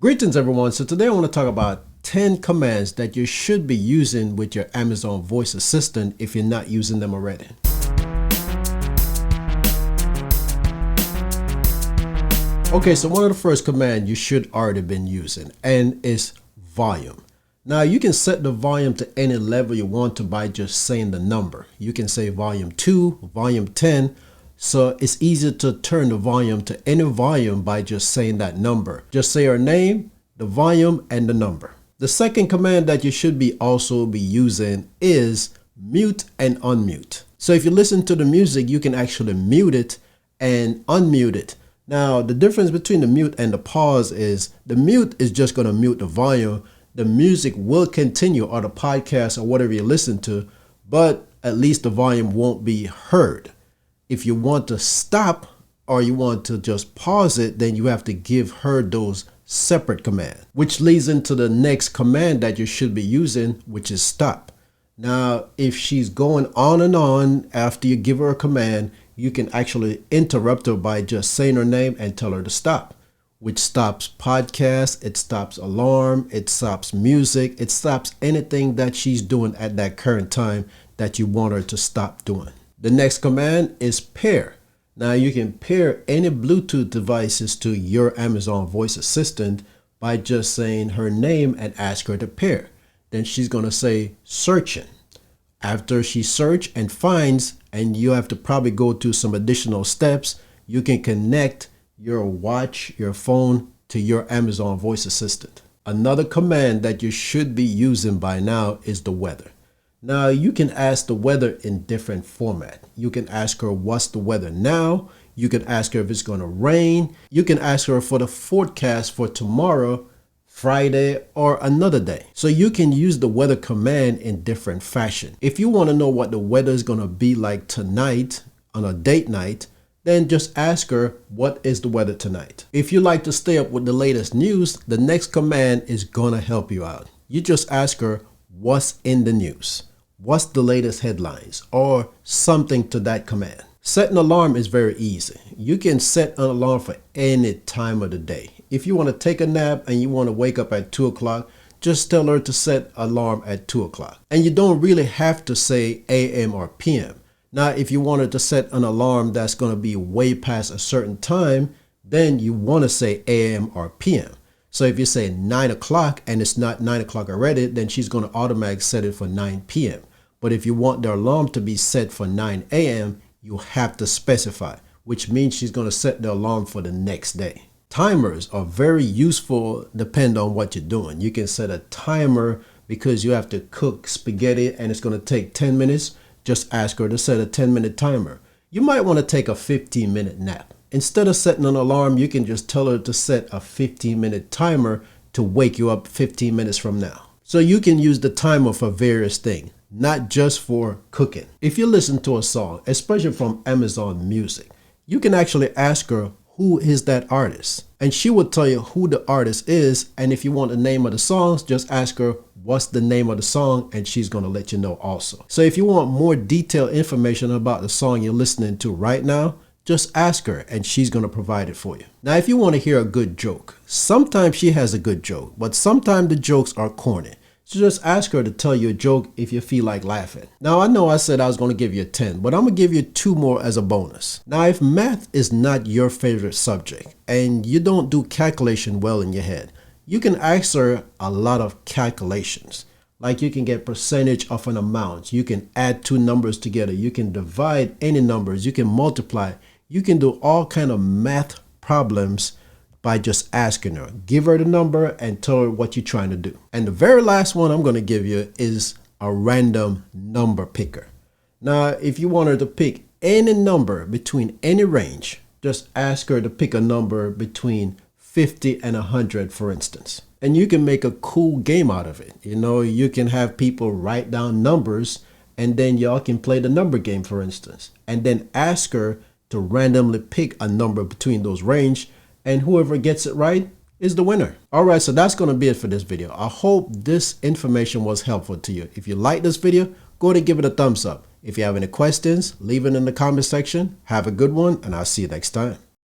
Greetings everyone. So today I want to talk about 10 commands that you should be using with your Amazon voice assistant if you're not using them already. Okay, so one of the first commands you should already been using and is volume. Now you can set the volume to any level you want to by just saying the number. You can say volume 2, volume 10. So it's easy to turn the volume to any volume by just saying that number. Just say her name, the volume, and the number. The second command that you should also be using is mute and unmute. So if you listen to the music, you can actually mute it and unmute it. Now, the difference between the mute and the pause is the mute is just going to mute the volume. The music will continue, or the podcast or whatever you listen to, but at least the volume won't be heard. If you want to stop or you want to just pause it, then you have to give her those separate commands, which leads into the next command that you should be using, which is stop. Now, if she's going on and on after you give her a command, you can actually interrupt her by just saying her name and tell her to stop, which stops podcast, it stops alarm, it stops music, it stops anything that she's doing at that current time that you want her to stop doing. The next command is pair. Now you can pair any Bluetooth devices to your Amazon voice assistant by just saying her name and ask her to pair. Then she's going to say searching. After she search and finds, and you have to probably go through some additional steps, you can connect your watch, your phone to your Amazon voice assistant. Another command that you should be using by now is the weather. Now you can ask the weather in different format. You can ask her what's the weather now. You can ask her if it's going to rain. You can ask her for the forecast for tomorrow, Friday, or another day. So you can use the weather command in different fashion. If you want to know what the weather is going to be like tonight on a date night, then just ask her what is the weather tonight. If you like to stay up with the latest news, the next command is going to help you out. You just ask her what's in the news. What's the latest headlines or something to that command. Set an alarm is very easy. You can set an alarm for any time of the day. If you want to take a nap and you want to wake up at 2 o'clock, just tell her to set alarm at 2 o'clock. And you don't really have to say AM or PM. Now, if you wanted to set an alarm that's going to be way past a certain time, then you want to say AM or PM. So if you say 9 o'clock and it's not 9 o'clock already, then she's going to automatically set it for 9 PM. But if you want the alarm to be set for 9 AM, you have to specify, which means she's going to set the alarm for the next day. Timers are very useful depending on what you're doing. You can set a timer because you have to cook spaghetti and it's going to take 10 minutes. Just ask her to set a 10-minute timer. You might want to take a 15-minute nap. Instead of setting an alarm, you can just tell her to set a 15-minute timer to wake you up 15 minutes from now. So you can use the timer for various things, not just for cooking. If you listen to a song, especially from Amazon Music, you can actually ask her who is that artist, and she will tell you who the artist is. And if you want the name of the songs, just ask her what's the name of the song, and she's going to let you know also. So if you want more detailed information about the song you're listening to right now, just ask her and she's going to provide it for you. Now, if you want to hear a good joke, sometimes she has a good joke, but sometimes the jokes are corny. So just ask her to tell you a joke if you feel like laughing. Now, I know I said I was going to give you a 10, but I'm going to give you 2 more as a bonus. Now, if math is not your favorite subject and you don't do calculation well in your head, you can ask her a lot of calculations. Like you can get percentage of an amount. You can add 2 numbers together. You can divide any numbers. You can multiply. You can do all kind of math problems by just asking her. Give her the number and tell her what you're trying to do. And the very last one I'm going to give you is a random number picker. Now, if you want her to pick any number between any range, just ask her to pick a number between 50 and 100, for instance. And you can make a cool game out of it. You know, you can have people write down numbers and then y'all can play the number game, for instance, and then ask her to randomly pick a number between those range, and whoever gets it right is the winner. All right, so that's going to be it for this video. I hope this information was helpful to you. If you like this video, go ahead and give it a thumbs up. If you have any questions, leave it in the comment section. Have a good one, and I'll see you next time.